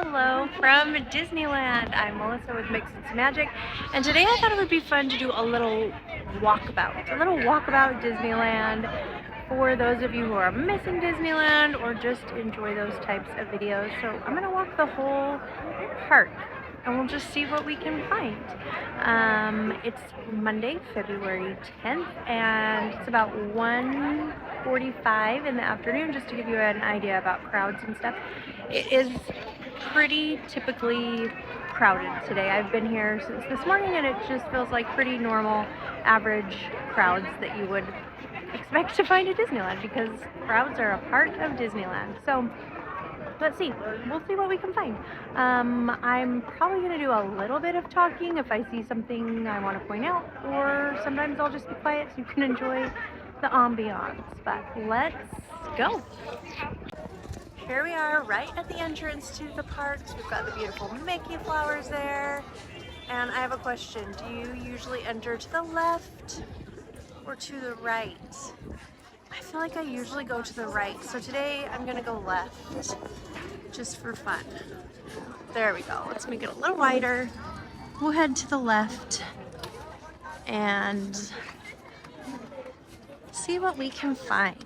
Hello from Disneyland. I'm Melissa with Mix It's Magic, and today I thought it would be fun to do a little walkabout Disneyland for those of you who are missing Disneyland or just enjoy those types of videos. So I'm gonna walk the whole park and we'll just see what we can find. It's Monday, February 10th, and it's about 1:45 in the afternoon, just to give you an idea about crowds and stuff. It is pretty typically crowded today. I've been here since this morning and it just feels like pretty normal, average crowds that you would expect to find at Disneyland, because crowds are a part of Disneyland. So let's see. We'll see what we can find. I'm probably going to do a little bit of talking if I see something I want to point out, or sometimes I'll just be quiet so you can enjoy the ambiance. But let's go. Here we are right at the entrance to the parks. We've got the beautiful Mickey flowers there. And I have a question. Do you usually enter to the left or to the right? I feel like I usually go to the right. So today I'm gonna go left, just for fun. There we go. Let's make it a little wider. We'll head to the left and see what we can find.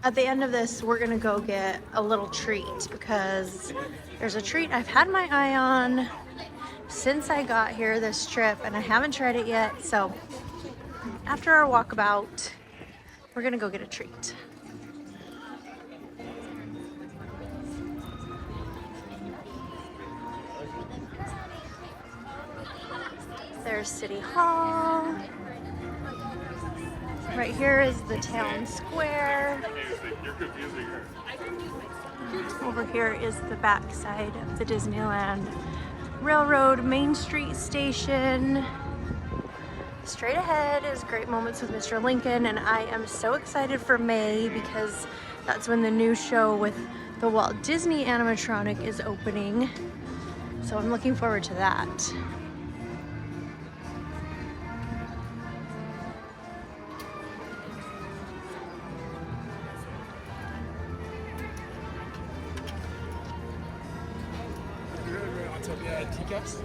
At the end of this, we're gonna go get a little treat, because there's a treat I've had my eye on since I got here this trip and I haven't tried it yet. So after our walkabout, we're gonna go get a treat. There's City Hall. Right here is the town square. Over here is the back side of the Disneyland Railroad Main Street Station. Straight ahead is Great Moments with Mr. Lincoln, and I am so excited for May because that's when the new show with the Walt Disney animatronic is opening. So I'm looking forward to that. Teacups?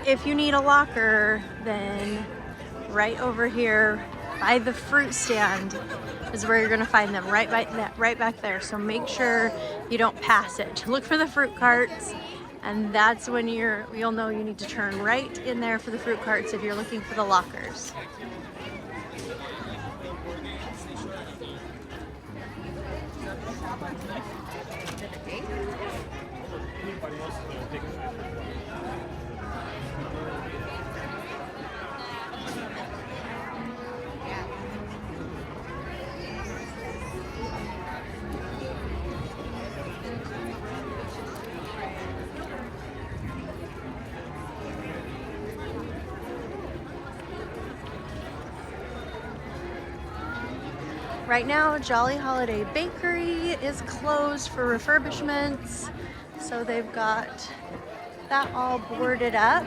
If you need a locker, then right over here by the fruit stand is where you're gonna find them, right back there. So make sure you don't pass it. Look for the fruit carts, and that's when you'll know you need to turn right in there for the fruit carts if you're looking for the lockers. Right now, Jolly Holiday Bakery is closed for refurbishments, so they've got that all boarded up.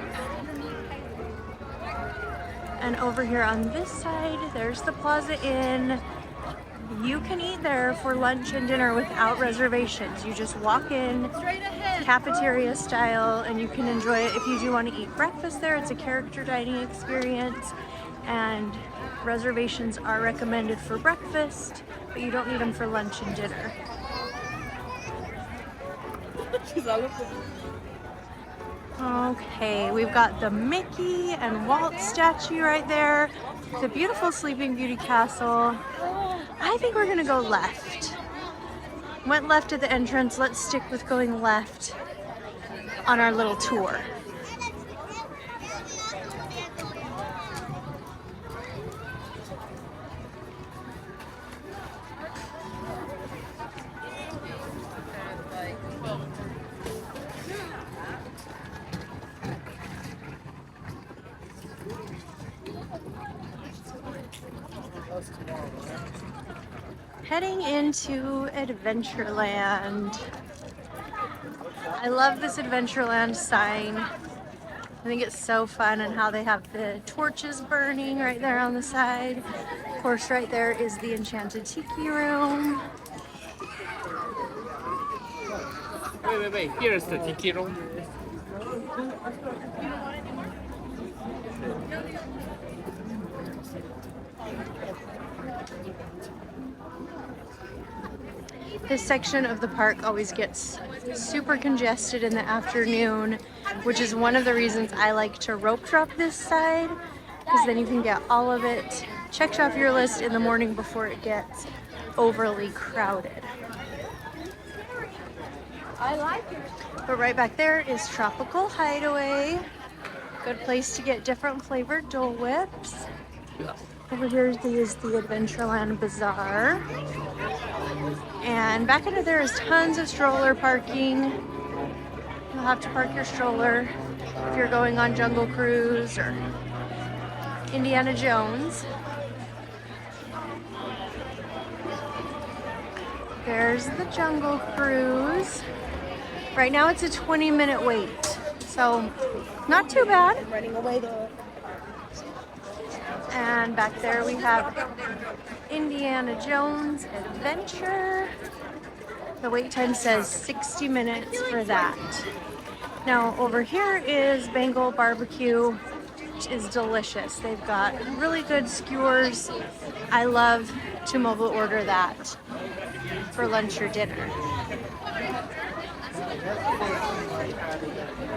And over here on this side, there's the Plaza Inn. You can eat there for lunch and dinner without reservations. You just walk in, cafeteria style, and you can enjoy it. If you do want to eat breakfast there, it's a character dining experience, and reservations are recommended for breakfast, but you don't need them for lunch and dinner. Okay, we've got the Mickey and Walt statue right there. The beautiful Sleeping Beauty castle. I think we're gonna go left. Went left at the entrance. Let's stick with going left on our little tour. Heading into Adventureland. I love this Adventureland sign. I think it's so fun, and how they have the torches burning right there on the side. Of course, right there is the Enchanted Tiki Room. Wait, here's the tiki room. This section of the park always gets super congested in the afternoon, which is one of the reasons I like to rope drop this side, because then you can get all of it checked off your list in the morning before it gets overly crowded. I like it. But right back there is Tropical Hideaway. Good place to get different flavored Dole Whips. Over here is the Adventureland Bazaar. And back under there is tons of stroller parking. You'll have to park your stroller if you're going on Jungle Cruise or Indiana Jones. There's the Jungle Cruise. Right now it's a 20-minute wait, so not too bad. Running away there. And back there we have Indiana Jones Adventure. The wait time says 60 minutes for that. Now over here is Bengal Barbecue, which is delicious. They've got really good skewers. I love to mobile order that for lunch or dinner.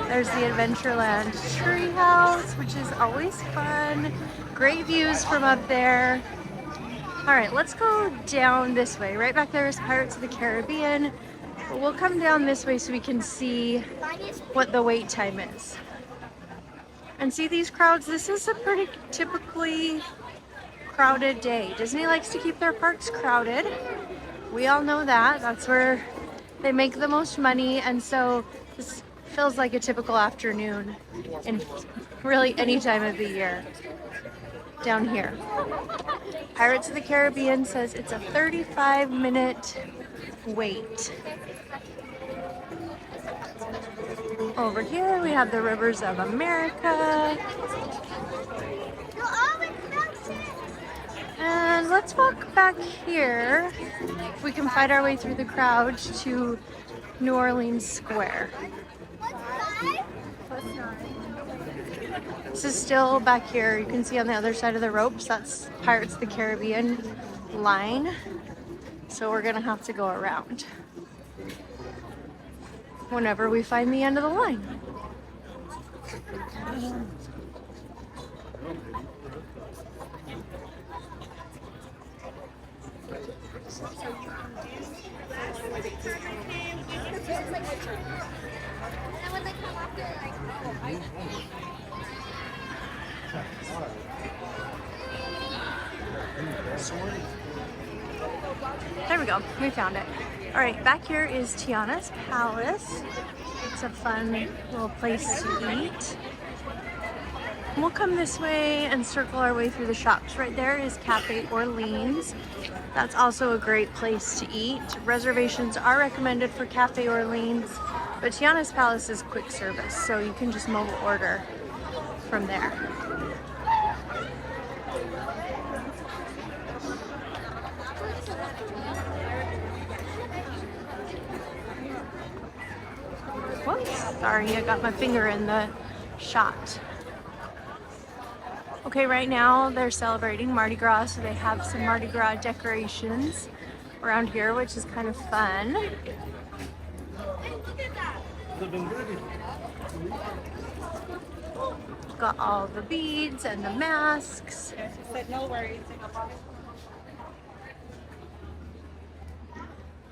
There's the Adventureland treehouse, which is always fun. Great views from up there. All right, let's go down this way. Right back there is Pirates of the Caribbean. But we'll come down this way so we can see what the wait time is. And see these crowds? This is a pretty typically crowded day. Disney likes to keep their parks crowded. We all know that. That's where they make the most money, and so this feels like a typical afternoon in really any time of the year down here. Pirates of the Caribbean says it's a 35-minute wait. Over here we have the Rivers of America. And let's walk back here. We can fight our way through the crowd to New Orleans Square. This is still back here. You can see on the other side of the ropes, that's Pirates of the Caribbean line. So we're gonna have to go around whenever we find the end of the line. There we go, we found it. All right, back here is Tiana's Palace. It's a fun little place to eat. We'll come this way and circle our way through the shops. Right there is Cafe Orleans. That's also a great place to eat. Reservations are recommended for Cafe Orleans, but Tiana's Palace is quick service, so you can just mobile order from there. Sorry, I got my finger in the shot. Okay, right now they're celebrating Mardi Gras, so they have some Mardi Gras decorations around here, which is kind of fun. Got all the beads and the masks. No worries.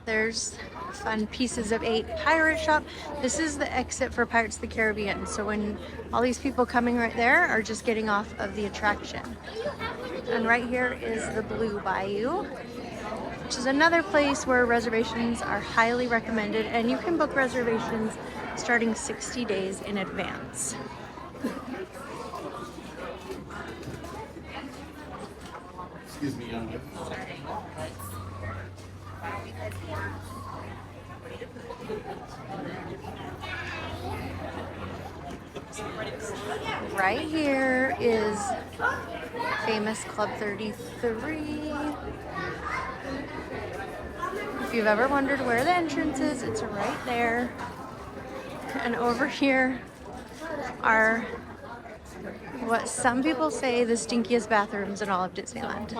There's fun Pieces of 8 pirate shop. This is the exit for Pirates of the Caribbean. So when all these people coming right there are just getting off of the attraction. And right here is the Blue Bayou, which is another place where reservations are highly recommended, and you can book reservations starting 60 days in advance. Excuse me, Right here is famous Club 33. If you've ever wondered where the entrance is, it's right there. And over here are what some people say the stinkiest bathrooms in all of Disneyland.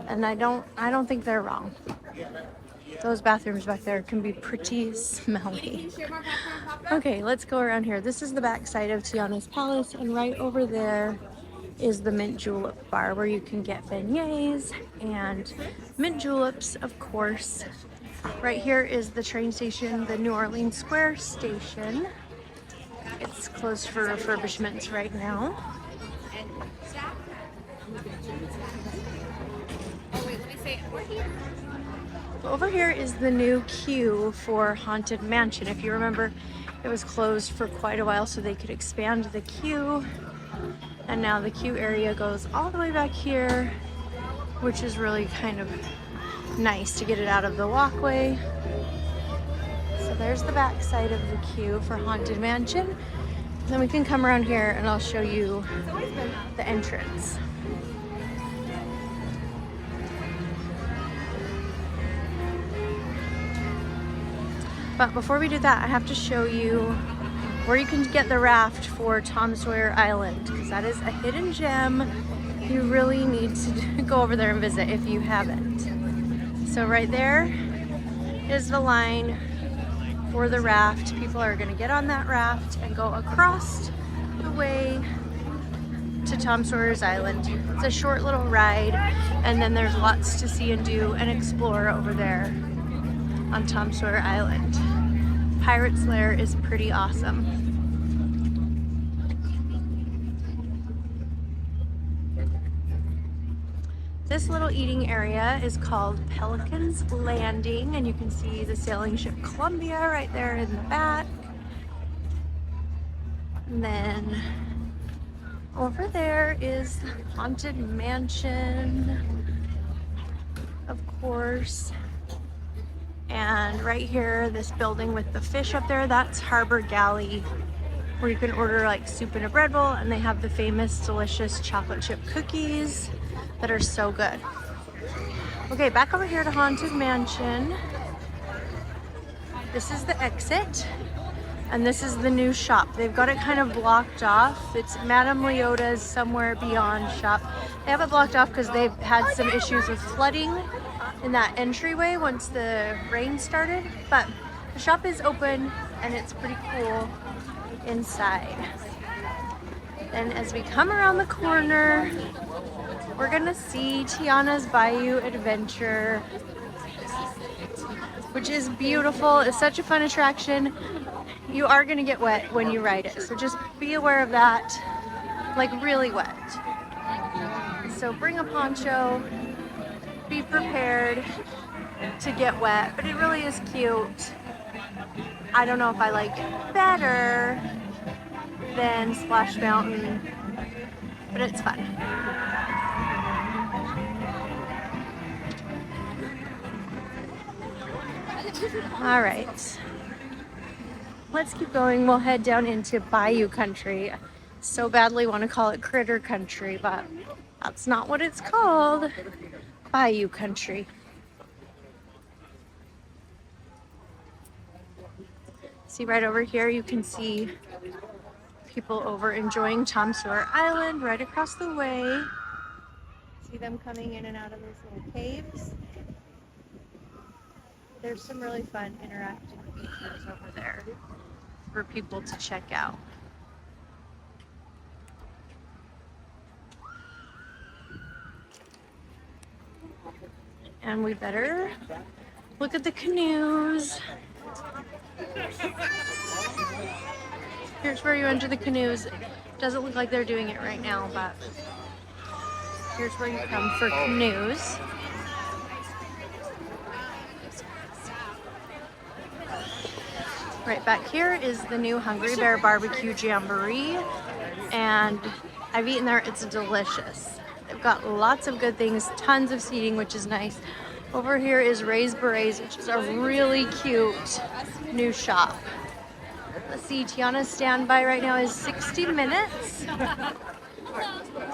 And I don't think they're wrong. Those bathrooms back there can be pretty smelly. Okay, let's go around here. This is the back side of Tiana's Palace, and right over there is the mint julep bar where you can get beignets and mint juleps, of course. Right here is the train station, the New Orleans Square station. It's closed for refurbishments right now. Over here is the new queue for Haunted Mansion. If you remember, it was closed for quite a while so they could expand the queue. And now the queue area goes all the way back here, which is really kind of nice to get it out of the walkway. So there's the back side of the queue for Haunted Mansion. Then we can come around here and I'll show you the entrance. But before we do that, I have to show you where you can get the raft for Tom Sawyer Island, because that is a hidden gem. You really need to go over there and visit if you haven't. So right there is the line for the raft. People are going to get on that raft and go across the way to Tom Sawyer's Island. It's a short little ride, and then there's lots to see and do and explore over there on Tom Sawyer Island. Pirate's Lair is pretty awesome. This little eating area is called Pelican's Landing, and you can see the sailing ship Columbia right there in the back. And then over there is Haunted Mansion, of course. And right here, this building with the fish up there, that's Harbor Galley, where you can order like soup in a bread bowl, and they have the famous delicious chocolate chip cookies that are so good. Okay, back over here to Haunted Mansion. This is the exit, and this is the new shop. They've got it kind of blocked off. It's Madame Leota's Somewhere Beyond shop. They have it blocked off because they've had some issues with flooding in that entryway once the rain started, but the shop is open and it's pretty cool inside. And as we come around the corner, we're gonna see Tiana's Bayou Adventure, which is beautiful. It's such a fun attraction. You are gonna get wet when you ride it, so just be aware of that, like really wet. So bring a poncho, be prepared to get wet, but it really is cute. I don't know if I like better than Splash Mountain, but it's fun. All right, let's keep going. We'll head down into Bayou Country. So badly want to call it Critter Country, but that's not what it's called. Bayou Country. See right over here, you can see people over enjoying Tom Sawyer Island right across the way. See them coming in and out of those little caves. There's some really fun interactive features over there for people to check out. And we better look at the canoes. Here's where you enter the canoes. Doesn't look like they're doing it right now, but here's where you come for canoes. Right back here is the new Hungry Bear Barbecue Jamboree, and I've eaten there. It's delicious. They've got lots of good things, tons of seating, which is nice. Over here is Ray's Berets, which is a really cute new shop. Let's see, Tiana's standby right now is 60 minutes.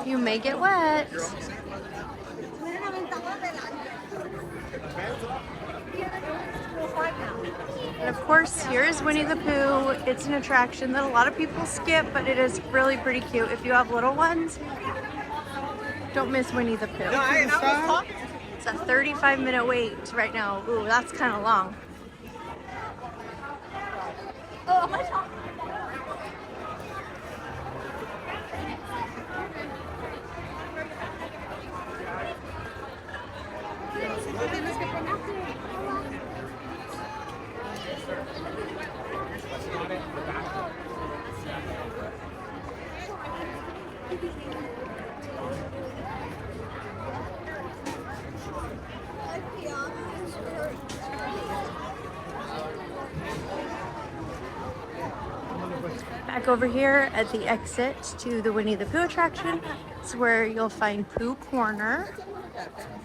You may get wet. And of course, here is Winnie the Pooh. It's an attraction that a lot of people skip, but it is really pretty cute. If you have little ones, don't miss Winnie the Pooh. It's a 35-minute wait right now. Ooh, that's kind of long. Back over here at the exit to the Winnie the Pooh attraction is where you'll find Pooh Corner.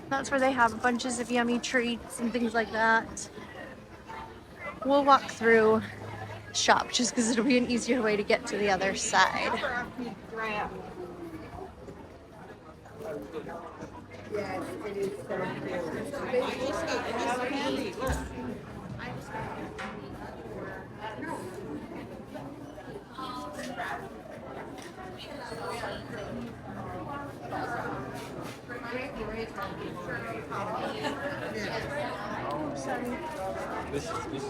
That's where they have bunches of yummy treats and things like that. We'll walk through the shop just because it'll be an easier way to get to the other side. This is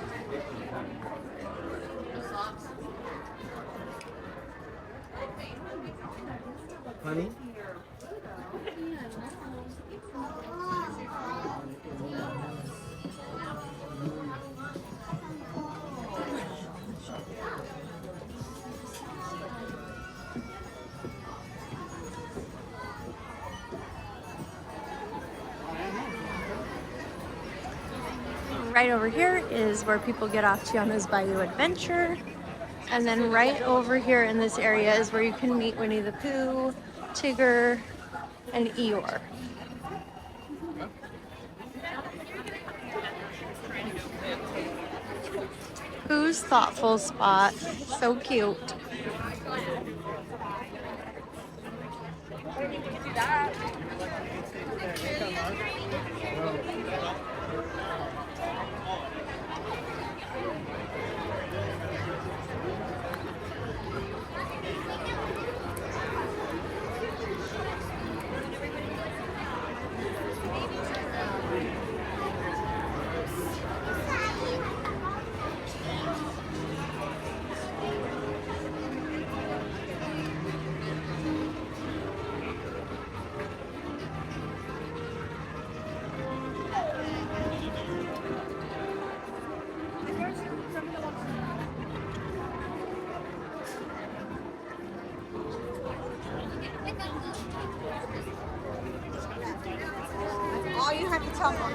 honey. Right over here is where people get off Tiana's Bayou Adventure. And then right over here in this area is where you can meet Winnie the Pooh, Tigger, and Eeyore. Pooh's thoughtful spot. So cute. All you have to tell them.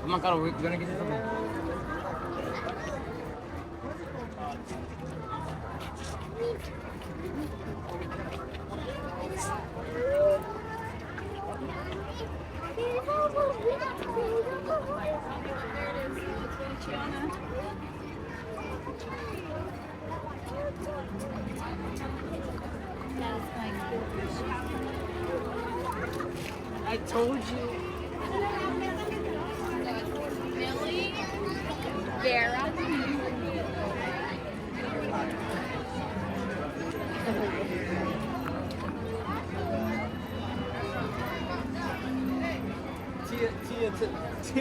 Come on, Carl, we're gonna get it. I told you. Vera. I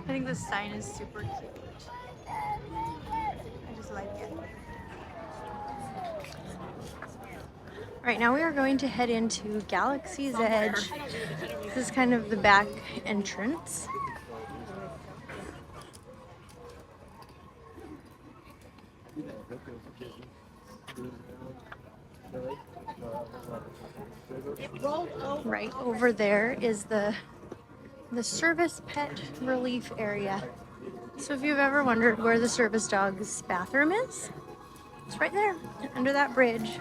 think this sign is super cute. I just like it. Right now we are going to head into Galaxy's Edge. This is kind of the back entrance. Right over there is the service pet relief area. So if you've ever wondered where the service dog's bathroom is, it's right there under that bridge,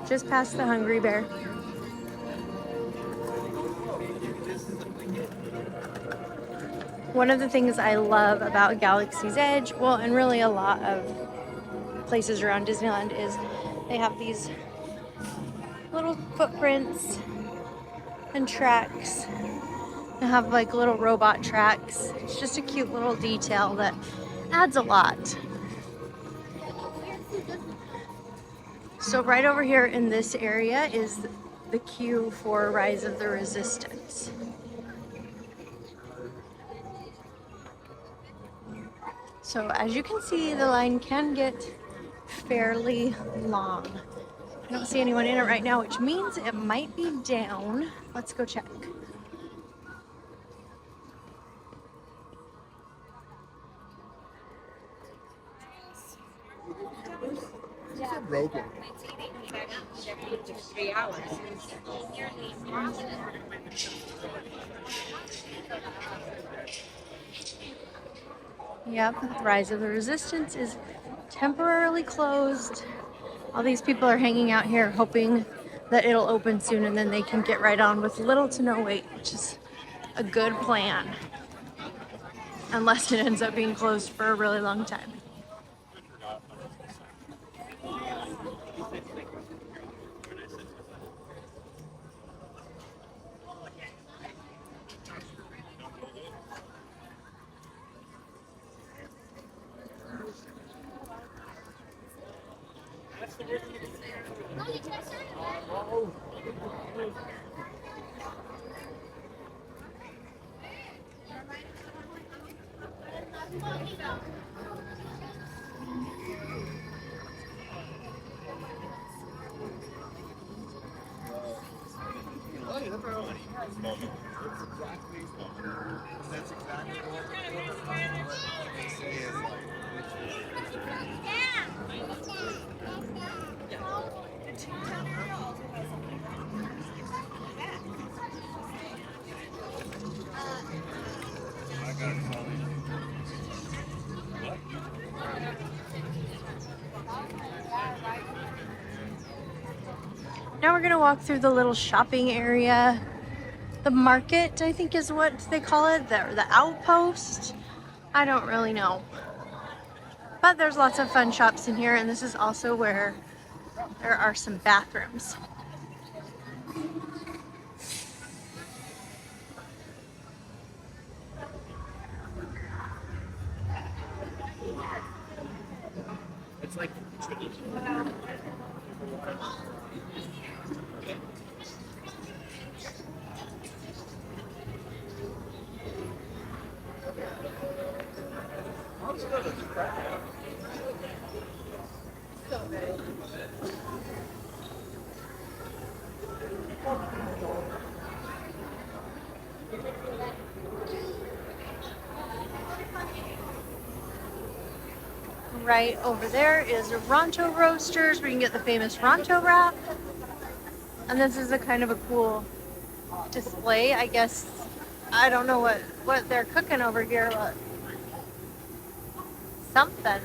just past the Hungry Bear. One of the things I love about Galaxy's Edge, well, and really a lot of places around Disneyland, is they have these little footprints and tracks. They have like little robot tracks. It's just a cute little detail that adds a lot. So right over here in this area is the queue for Rise of the Resistance. So as you can see, the line can get fairly long. I don't see anyone in it right now, which means it might be down. Let's go check. Broken. 3 hours. Yep, Rise of the Resistance is temporarily closed. All these people are hanging out here hoping that it'll open soon and then they can get right on with little to no wait, which is a good plan. Unless it ends up being closed for a really long time. Now we're gonna walk through the little shopping area. The market, I think is what they call it, the outpost. I don't really know. But there's lots of fun shops in here, and this is also where there are some bathrooms. It's like Right over there is Ronto Roasters, where you can get the famous Ronto wrap. And this is a kind of a cool display, I guess. I don't know what they're cooking over here, but something.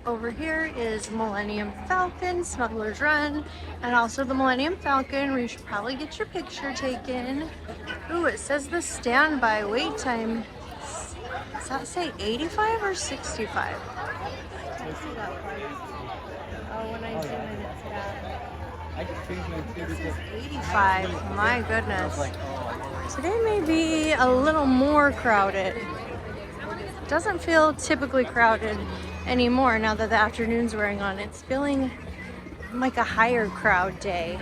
Over here is Millennium Falcon, Smuggler's Run, and also the Millennium Falcon where you should probably get your picture taken. Ooh, it says the standby wait time. Does that say 85 or 65? Oh, when I zoom in, it's bad. This is 85. My goodness. Today may be a little more crowded. Doesn't feel typically crowded anymore now that the afternoon's wearing on. It's feeling like a higher crowd day.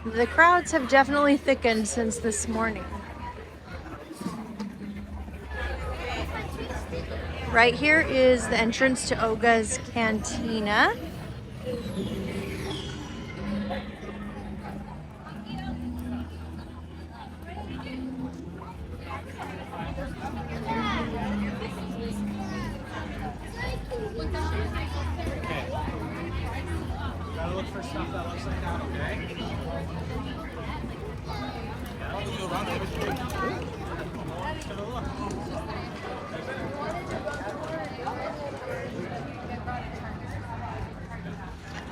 The crowds have definitely thickened since this morning. Right here is the entrance to Oga's Cantina. Gotta look for stuff that looks like that, okay?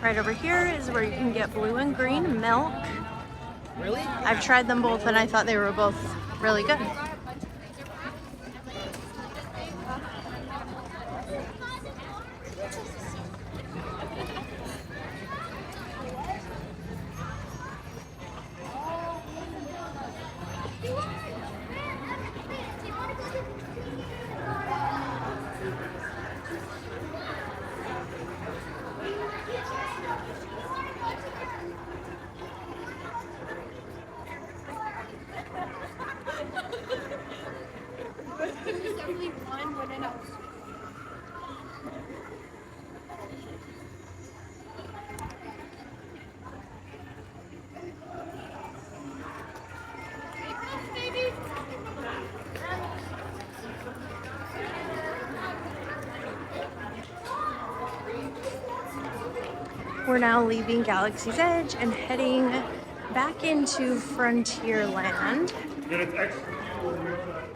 Right over here is where you can get blue and green milk. Really? I've tried them both and I thought they were both really good. We're now leaving Galaxy's Edge and heading back into Frontierland.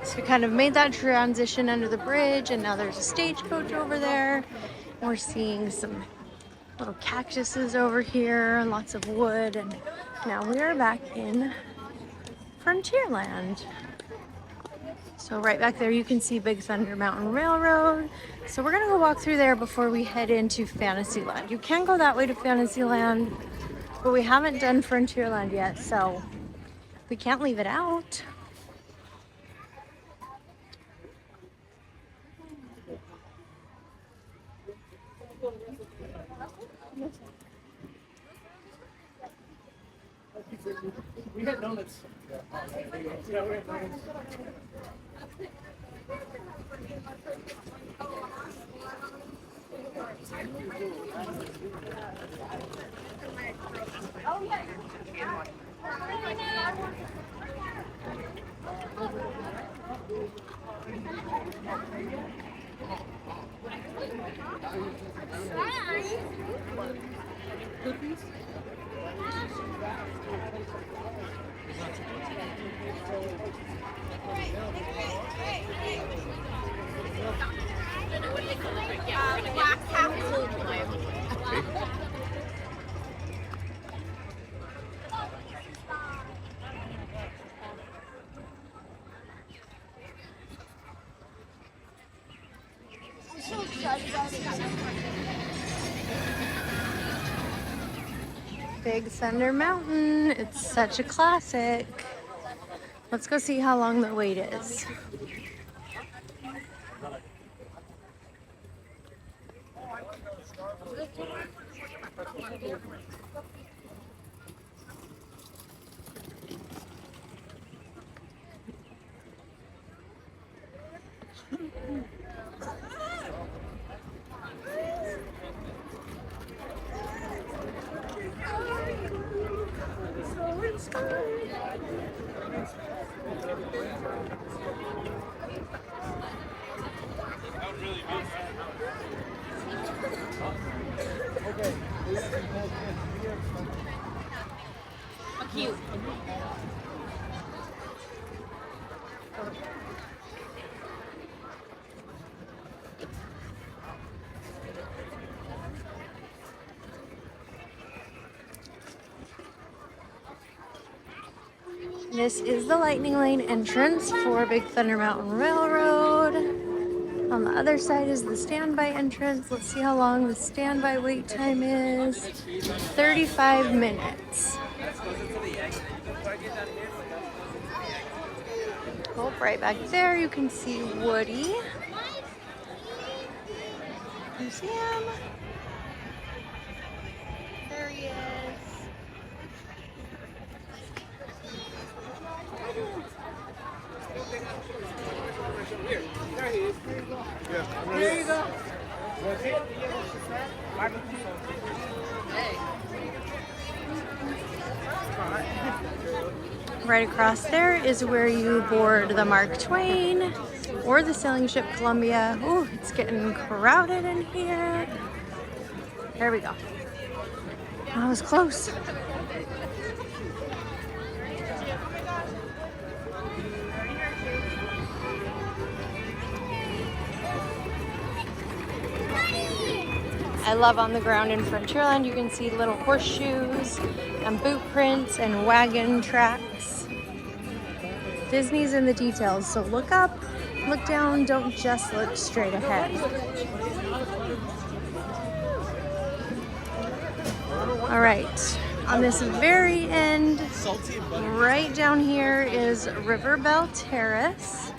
So we kind of made that transition under the bridge, and now there's a stagecoach over there. We're seeing some little cactuses over here, lots of wood, and now we are back in Frontierland. So right back there you can see Big Thunder Mountain Railroad. So we're gonna go walk through there before we head into Fantasyland. You can go that way to Fantasyland, but we haven't done Frontierland yet, so we can't leave it out. We had donuts. Yeah, we had donuts. Cookies? Big Thunder Mountain, it's such a classic. Let's go see how long the wait is. This is the Lightning Lane entrance for Big Thunder Mountain Railroad. On the other side is the standby entrance. Let's see how long the standby wait time is. 35 minutes. Oh, right back there you can see Woody. You see him? There he is. There you go. Right across there is where you board the Mark Twain or the sailing ship Columbia. Ooh, it's getting crowded in here. There we go. That was close. I love on the ground in Frontierland, you can see little horseshoes and boot prints and wagon tracks. Disney's in the details, so look up, look down, don't just look straight ahead. All right, on this very end, right down here is River Belle Terrace.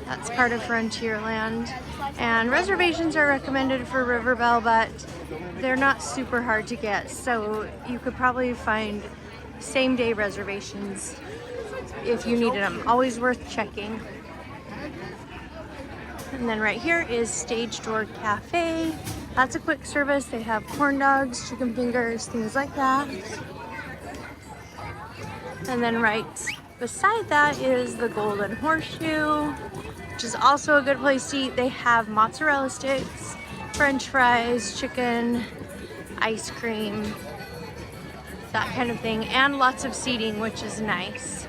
That's part of Frontierland. And reservations are recommended for River Belle, but they're not super hard to get. So you could probably find same day reservations if you needed them. Always worth checking. And then right here is Stage Door Cafe. That's a quick service. They have corn dogs, chicken fingers, things like that. And then right beside that is the Golden Horseshoe, which is also a good place to eat. They have mozzarella sticks, french fries, chicken, ice cream, that kind of thing, and lots of seating, which is nice.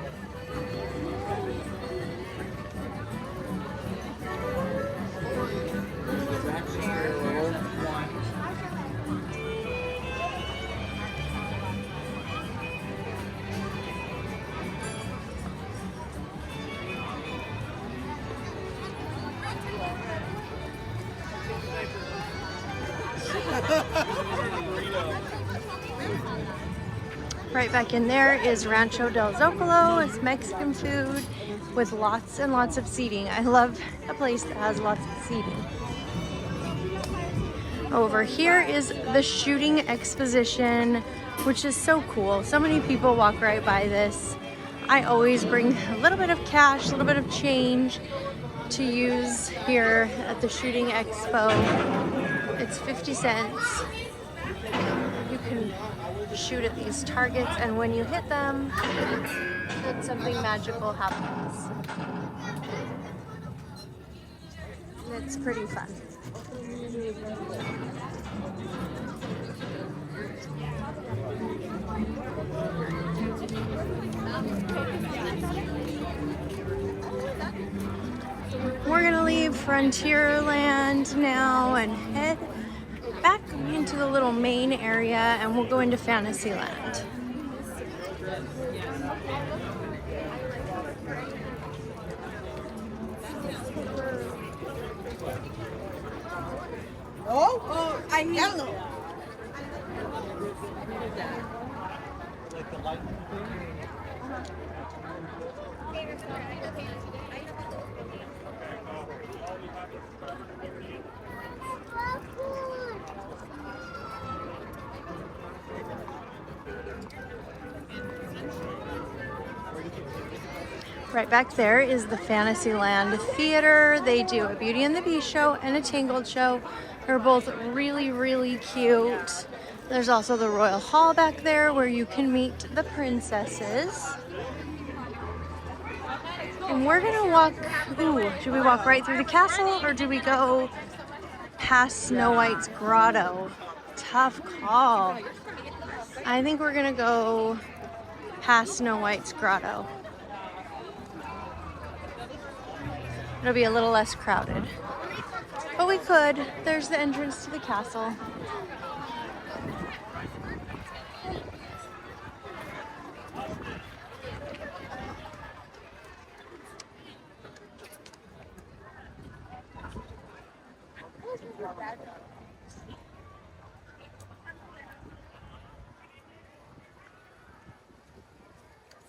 Right back in there is Rancho del Zocalo. It's Mexican food with lots and lots of seating. I love a place that has lots of seating. Over here is the shooting exposition, which is so cool. So many people walk right by this. I always bring a little bit of cash, a little bit of change to use here at the shooting expo. It's 50 cents. You can shoot at these targets, and when you hit them, then something magical happens. And it's pretty fun. We're gonna leave Frontierland now and head back into the little main area, and we'll go into Fantasyland. Oh, I yellow. Right back there is the Fantasyland Theater. They do a Beauty and the Beast show and a Tangled show. They're both really, really cute. There's also the Royal Hall back there where you can meet the princesses. And we're gonna walk, ooh, should we walk right through the castle or do we go past Snow White's grotto? Tough call. I think we're gonna go past Snow White's grotto. It'll be a little less crowded. But we could. There's the entrance to the castle.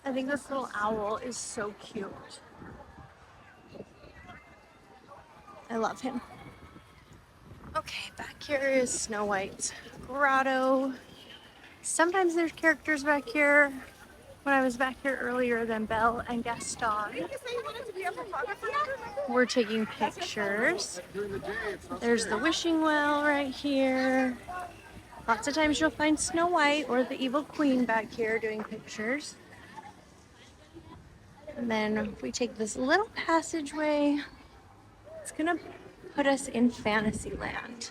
I think this little owl is so cute. I love him. Okay, back here is Snow White's grotto. Sometimes there's characters back here. When I was back here earlier, then Belle and Gaston we're taking pictures. There's the wishing well right here. Lots of times you'll find Snow White or the evil queen back here doing pictures. And then we take this little passageway. It's gonna put us in Fantasyland.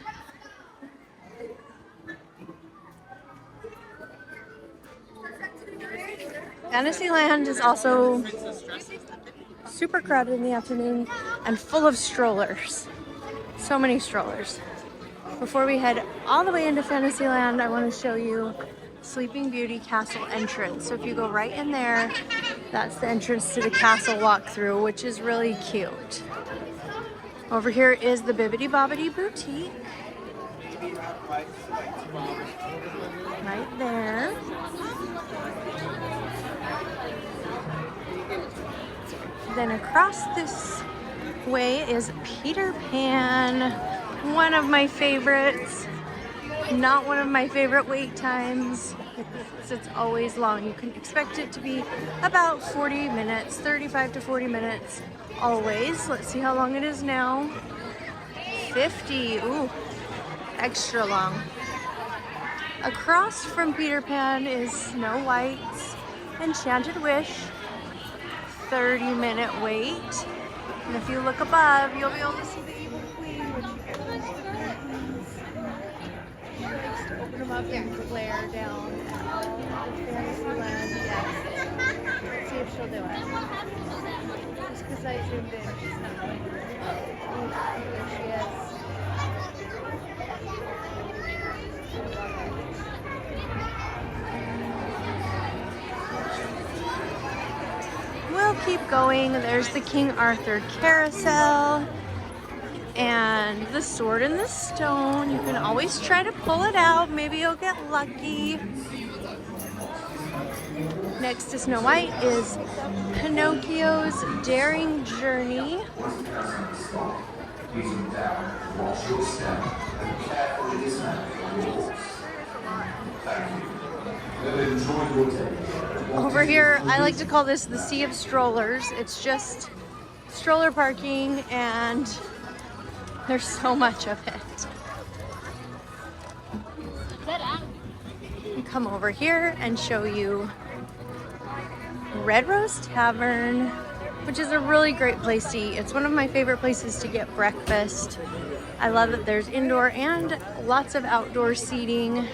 Fantasyland is also super crowded in the afternoon and full of strollers. So many strollers. Before we head all the way into Fantasyland, I want to show you Sleeping Beauty Castle entrance. So if you go right in there, that's the entrance to the castle walkthrough, which is really cute. Over here is the Bibbidi Bobbidi Boutique. Right there. Then across this way is Peter Pan, one of my favorites. Not one of my favorite wait times. It's always long. You can expect it to be about 40 minutes, 35 to 40 minutes always. Let's see how long it is now. 50, ooh, extra long. Across from Peter Pan is Snow White's Enchanted Wish. 30-minute wait. And if you look above, you'll be able to see the evil queen, which she likes to open them up and glare down at all of Fantasyland. Yes. Let's see if she'll do it. Just because I zoomed in, she's not going to. There she is. We'll keep going. There's the King Arthur carousel and the Sword in the Stone. You can always try to pull it out. Maybe you'll get lucky. Next to Snow White is Pinocchio's Daring Journey. Over here, I like to call this the Sea of Strollers. It's just stroller parking and there's so much of it. Come over here and show you Red Rose Tavern, which is a really great place to eat. It's one of my favorite places to get breakfast. I love that there's indoor and lots of outdoor seating.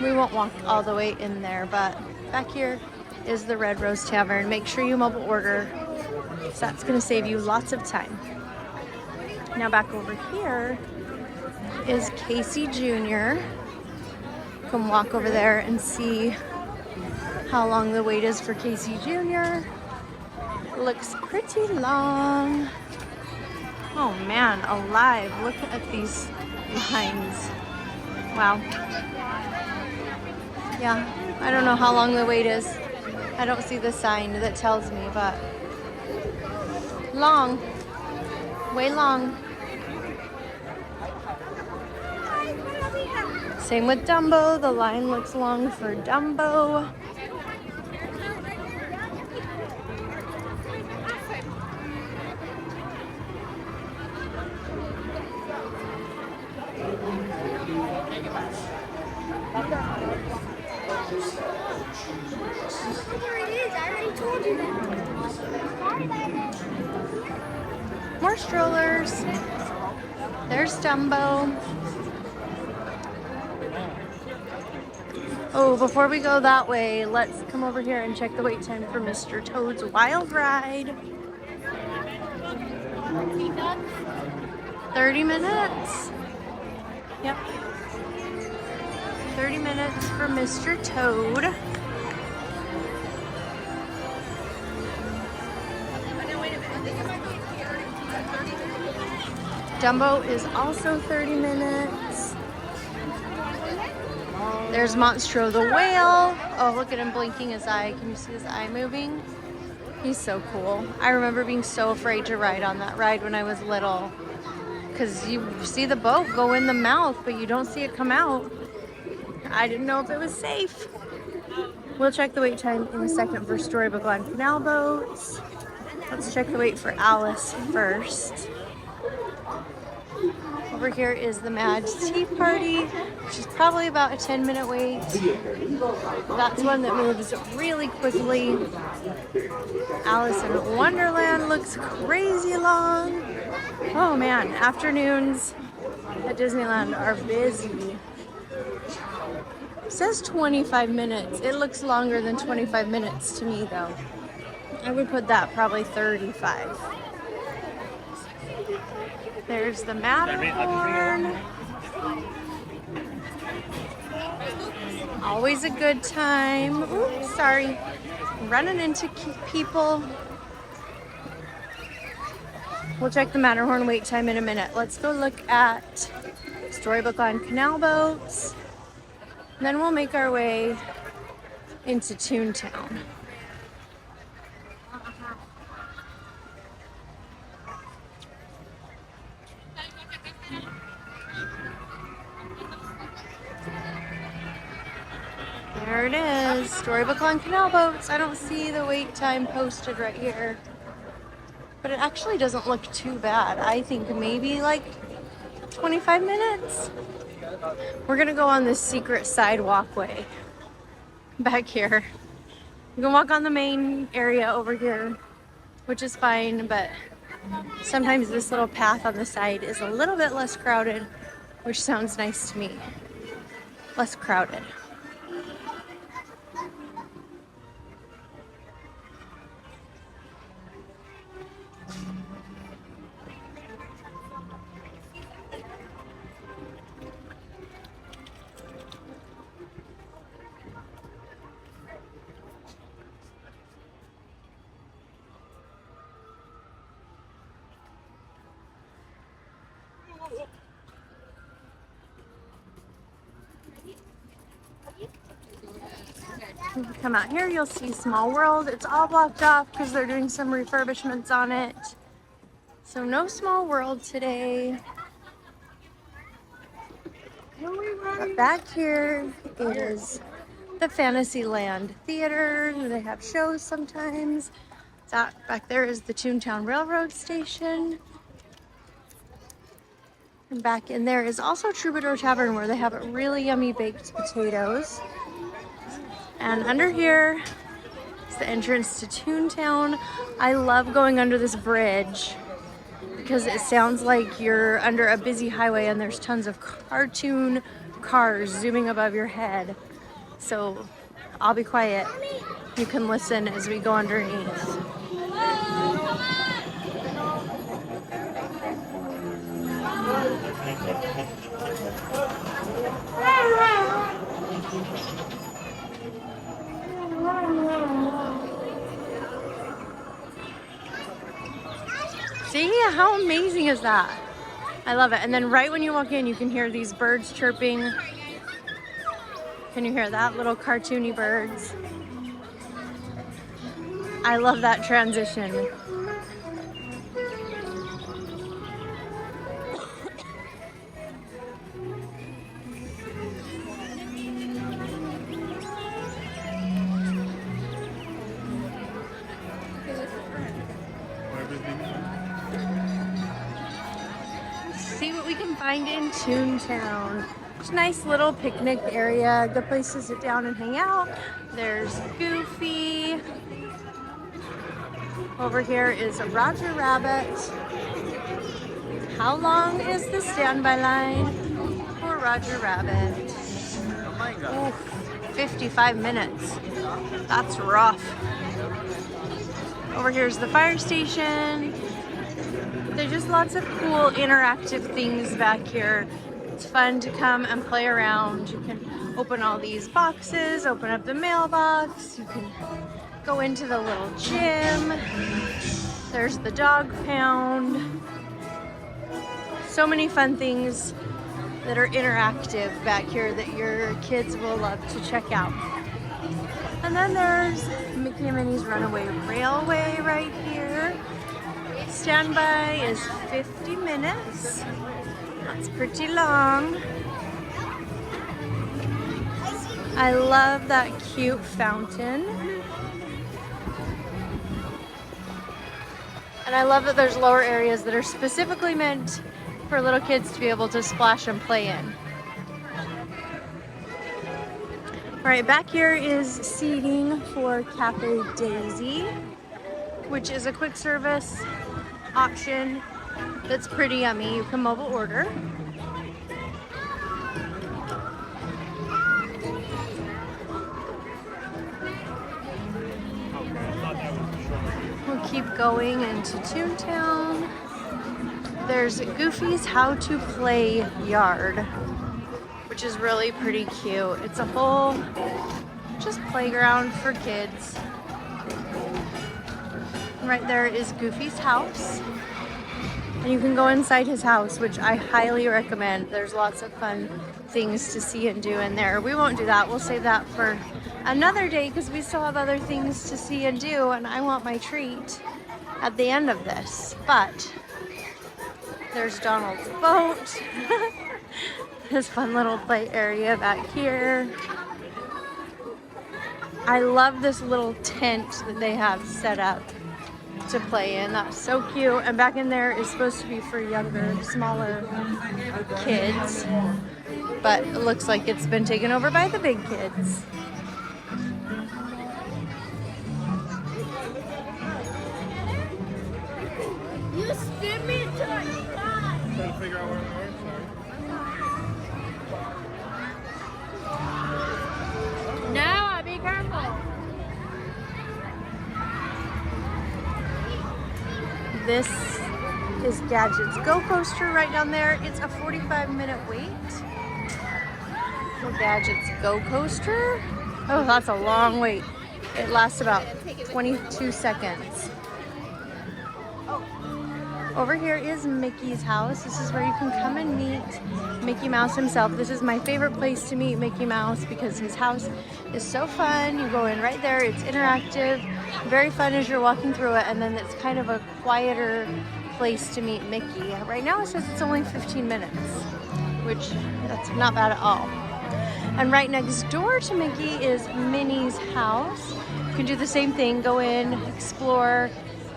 We won't walk all the way in there, but back here is the Red Rose Tavern. Make sure you mobile order, so that's gonna save you lots of time. Now back over here is Casey Jr. You can walk over there and see how long the wait is for Casey Jr. Looks pretty long. Oh man, alive. Look at these lines. Wow. Yeah, I don't know how long the wait is. I don't see the sign that tells me, but long. Way long. Same with Dumbo. The line looks long for Dumbo. More strollers. There's Dumbo. Oh, before we go that way, let's come over here and check the wait time for Mr. Toad's Wild Ride. 30 minutes. Yep. 30 minutes for Mr. Toad. Dumbo is also 30 minutes. There's Monstro the whale. Oh, look at him blinking his eye. Can you see his eye moving? He's so cool. I remember being so afraid to ride on that ride when I was little. Because you see the boat go in the mouth, but you don't see it come out. I didn't know if it was safe. We'll check the wait time in a second for Storybook Land Canal boats. Let's check the wait for Alice first. Over here is the Mad Tea Party, which is probably about a 10-minute wait. That's one that moves really quickly. Alice in Wonderland looks crazy long. Oh man, afternoons at Disneyland are busy. It says 25 minutes. It looks longer than 25 minutes to me though. I would put that probably 35. There's the Matterhorn. Always a good time. Oops, sorry. Running into people. We'll check the Matterhorn wait time in a minute. Let's go look at Storybook Land Canal boats. Then we'll make our way into Toontown. There it is, Storybook Land Canal boats. I don't see the wait time posted right here, but it actually doesn't look too bad. I think maybe like 25 minutes. We're gonna go on this secret side walkway back here. You can walk on the main area over here, which is fine, but sometimes this little path on the side is a little bit less crowded, which sounds nice to me. Less crowded. If you come out here, you'll see Small World. It's all blocked off because they're doing some refurbishments on it. So no Small World today. But back here is the Fantasyland Theater. They have shows sometimes. That back there is the Toontown Railroad Station. And back in there is also Troubadour Tavern, where they have really yummy baked potatoes. And under here is the entrance to Toontown. I love going under this bridge because it sounds like you're under a busy highway and there's tons of cartoon cars zooming above your head. So I'll be quiet. You can listen as we go underneath. See, how amazing is that? I love it. And then right when you walk in, you can hear these birds chirping. Can you hear that? Little cartoony birds. I love that transition. See what we can find in Toontown. It's a nice little picnic area, good place to sit down and hang out. There's Goofy. Over here is Roger Rabbit. How long is the standby line for Roger Rabbit? Ooh, 55 minutes. That's rough. Over here's the fire station. There's just lots of cool interactive things back here. It's fun to come and play around. You can open all these boxes, open up the mailbox. You can go into the little gym. There's the dog pound. So many fun things that are interactive back here that your kids will love to check out. And then there's Mickey and Minnie's Runaway Railway right here. Standby is 50 minutes. That's pretty long. I love that cute fountain. And I love that there's lower areas that are specifically meant for little kids to be able to splash and play in. All right, back here is seating for Cafe Daisy, which is a quick service option that's pretty yummy. You can mobile order. We'll keep going into Toontown. There's Goofy's How to Play Yard, which is really pretty cute. It's a whole just playground for kids. Right there is Goofy's house. And you can go inside his house, which I highly recommend. There's lots of fun things to see and do in there. We won't do that. We'll save that for another day because we still have other things to see and do, and I want my treat at the end of this. But there's Donald's boat. This fun little play area back here. I love this little tent that they have set up to play in. That's so cute. And back in there is supposed to be for younger, smaller kids, but it looks like it's been taken over by the big kids. You spin me to my spot. Trying to figure out where we are. Sorry. Now, be careful. This is Gadget's Go Coaster right down there. It's a 45-minute wait for Gadget's Go Coaster. Oh, that's a long wait. It lasts about 22 seconds. Over here is Mickey's house. This is where you can come and meet Mickey Mouse himself. This is my favorite place to meet Mickey Mouse because his house is so fun. You go in right there. It's interactive, very fun as you're walking through it, and then it's kind of a quieter place to meet Mickey. Right now it says it's only 15 minutes, which that's not bad at all. And right next door to Mickey is Minnie's house. You can do the same thing, go in, explore,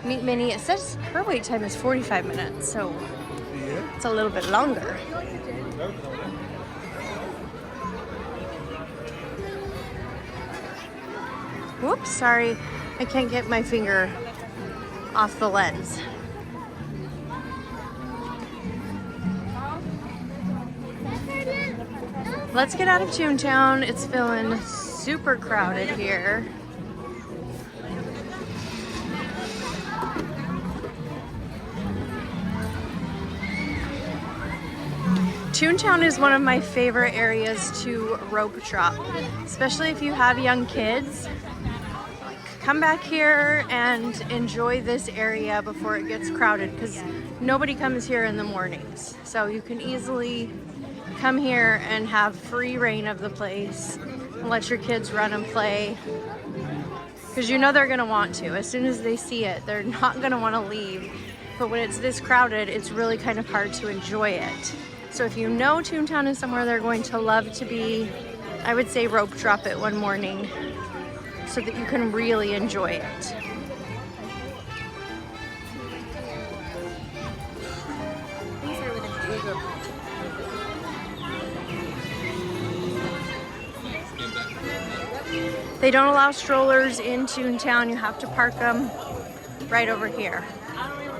meet Minnie. It says her wait time is 45 minutes, so it's a little bit longer. Whoops, sorry. I can't get my finger off the lens. Let's get out of Toontown. It's feeling super crowded here. Toontown is one of my favorite areas to rope drop, especially if you have young kids. Come back here and enjoy this area before it gets crowded because nobody comes here in the mornings. So you can easily come here and have free reign of the place and let your kids run and play because you know they're going to want to. As soon as they see it, they're not going to want to leave. But when it's this crowded, it's really kind of hard to enjoy it. So if you know Toontown is somewhere they're going to love to be, I would say rope drop it one morning so that you can really enjoy it. They don't allow strollers in Toontown. You have to park them right over here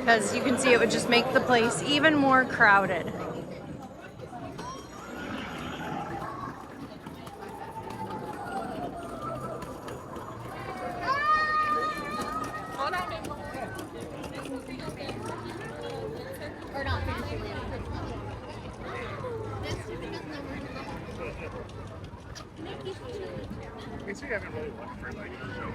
because you can see it would just make the place even more crowded. I guess we haven't really looked for like a show.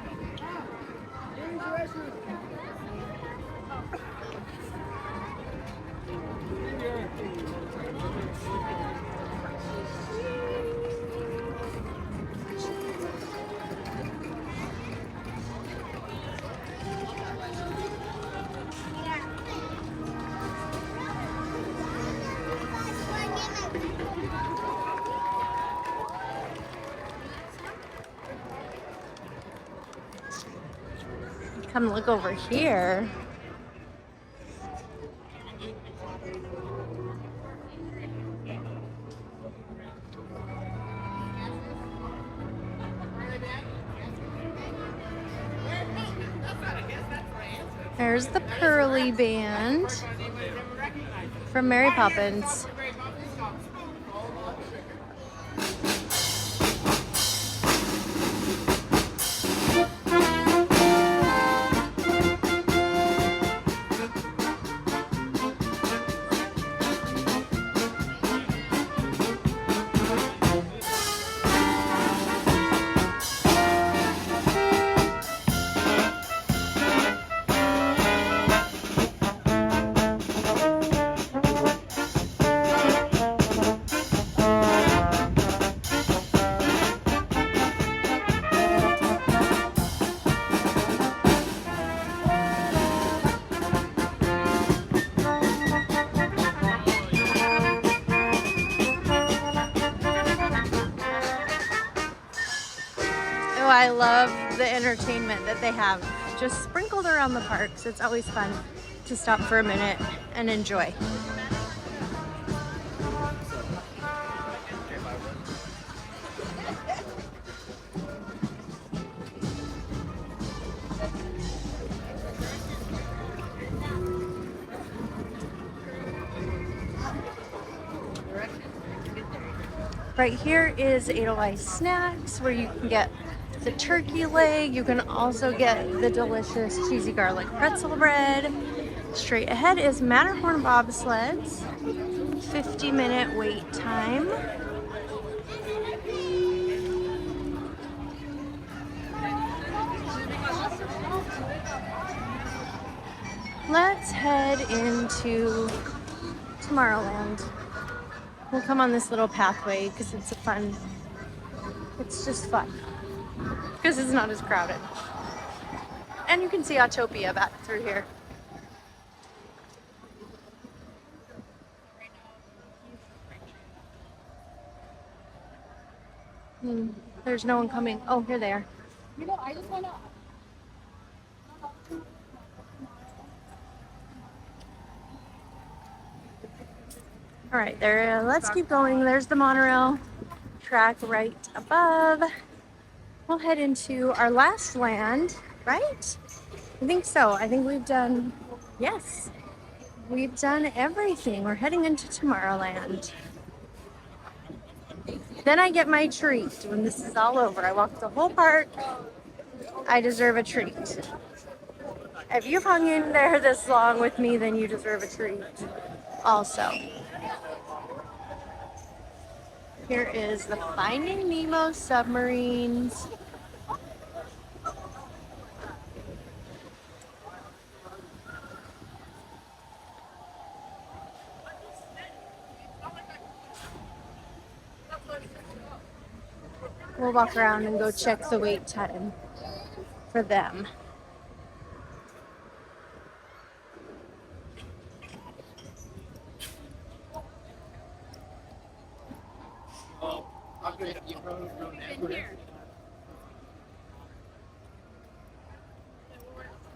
Come look over here. There's the Pearly Band from Mary Poppins. Oh, I love the entertainment that they have just sprinkled around the parks. It's always fun to stop for a minute and enjoy. Right here is Edelweiss Snacks, where you can get the turkey leg. You can also get the delicious cheesy garlic pretzel bread. Straight ahead is Matterhorn bobsleds. 50-minute wait time. Let's head into Tomorrowland. We'll come on this little pathway because it's just fun. Because it's not as crowded. And you can see Autopia back through here. There's no one coming. Oh, here they are. You know, I just want to. All right, there. Let's keep going. There's the monorail track right above. We'll head into our last land, right? I think so. I think we've done, yes, we've done everything. We're heading into Tomorrowland. Then I get my treat when this is all over. I walk the whole park. I deserve a treat. If you've hung in there this long with me, then you deserve a treat also. Here is the Finding Nemo submarines. We'll walk around and go check the wait time for them.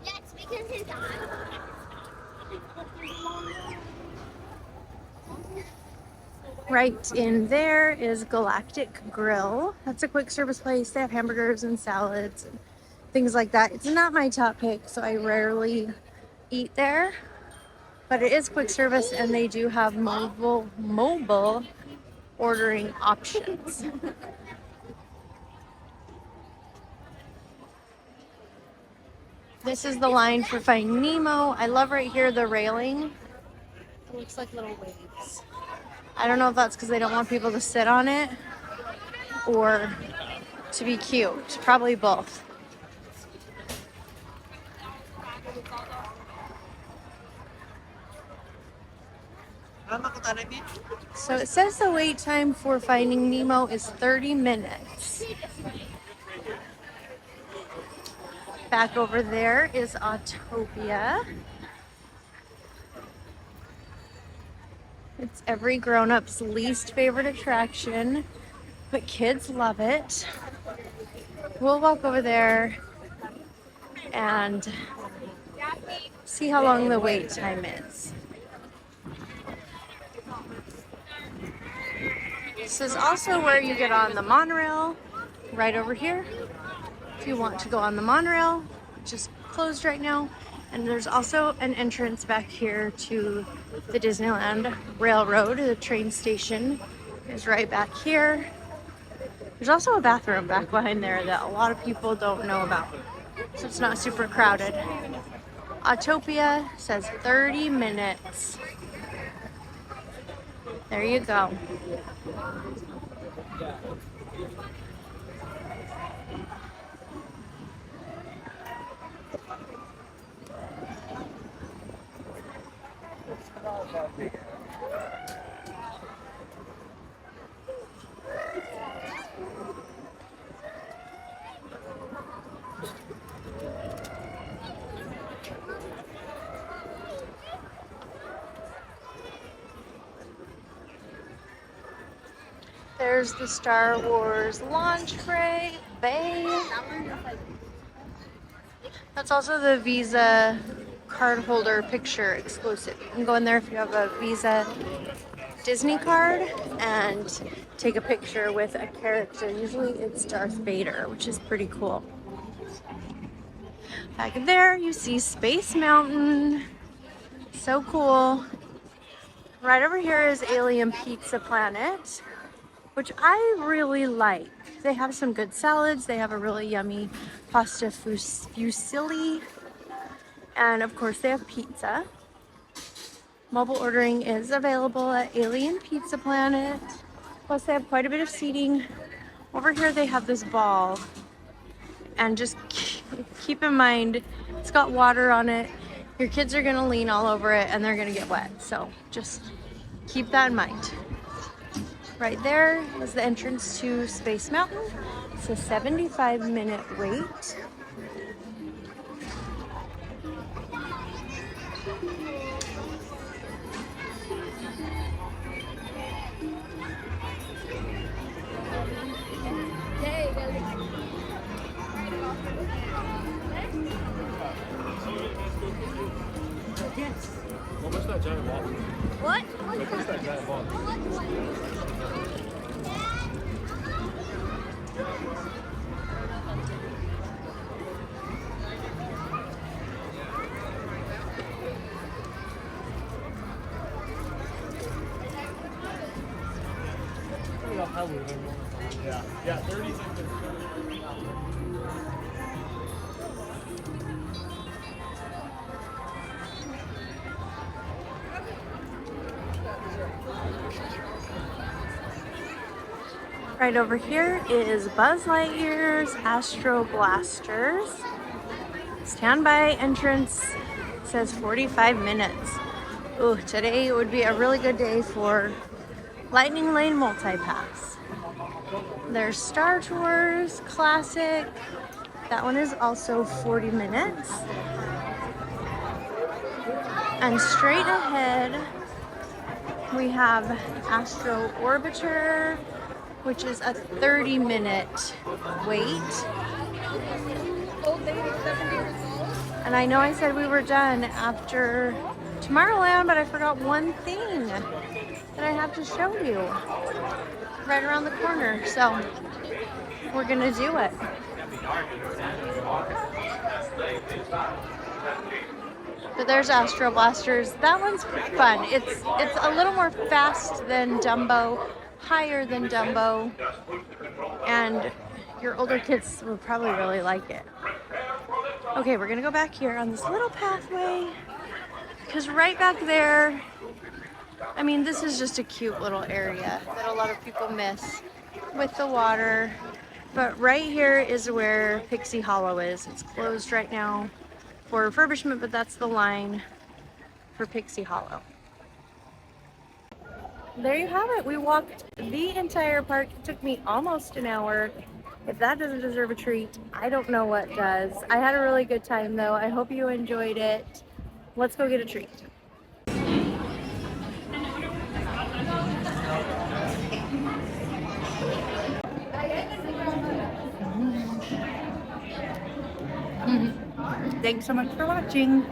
Yes, because his eye. Right in there is Galactic Grill. That's a quick service place. They have hamburgers and salads and things like that. It's not my top pick, so I rarely eat there. But it is quick service, and they do have mobile ordering options. This is the line for Finding Nemo. I love right here the railing. It looks like little waves. I don't know if that's because they don't want people to sit on it or to be cute. Probably both. So it says the wait time for Finding Nemo is 30 minutes. Back over there is Autopia. It's every grown-up's least favorite attraction, but kids love it. We'll walk over there and see how long the wait time is. This is also where you get on the monorail, right over here. If you want to go on the monorail, which is closed right now. And there's also an entrance back here to the Disneyland Railroad. The train station is right back here. There's also a bathroom back behind there that a lot of people don't know about, so it's not super crowded. Autopia says 30 minutes. There you go. There's the Star Wars launch bay. That's also the Visa card holder picture exclusive. You can go in there if you have a Visa Disney card and take a picture with a character. Usually it's Darth Vader, which is pretty cool. Back there you see Space Mountain. So cool. Right over here is Alien Pizza Planet, which I really like. They have some good salads. They have a really yummy pasta fusilli. And of course they have pizza. Mobile ordering is available at Alien Pizza Planet. Plus they have quite a bit of seating. Over here they have this ball. And just keep in mind, it's got water on it. Your kids are gonna lean all over it and they're gonna get wet. So just keep that in mind. Right there is the entrance to Space Mountain. It's a 75-minute wait. What was that giant ball? What? What was that giant ball? Yeah, 30 seconds. Right over here is Buzz Lightyear's Astro Blasters. Standby entrance says 45 minutes. Ooh, today would be a really good day for Lightning Lane Multipass. There's Star Tours Classic. That one is also 40 minutes. And straight ahead, we have Astro Orbiter, which is a 30-minute wait. And I know I said we were done after Tomorrowland, but I forgot one thing that I have to show you right around the corner. So we're gonna do it. But there's Astro Blasters. That one's fun. It's a little more fast than Dumbo, higher than Dumbo, and your older kids will probably really like it. Okay, we're gonna go back here on this little pathway, because right back there, I mean, this is just a cute little area that a lot of people miss with the water. But right here is where Pixie Hollow is. It's closed right now for refurbishment, but that's the line for Pixie Hollow. there you have it. We walked the entire park. It took me almost an hour. If that doesn't deserve a treat, I don't know what does. I had a really good time though. I hope you enjoyed it. Let's go get a treat. Thanks so much for watching.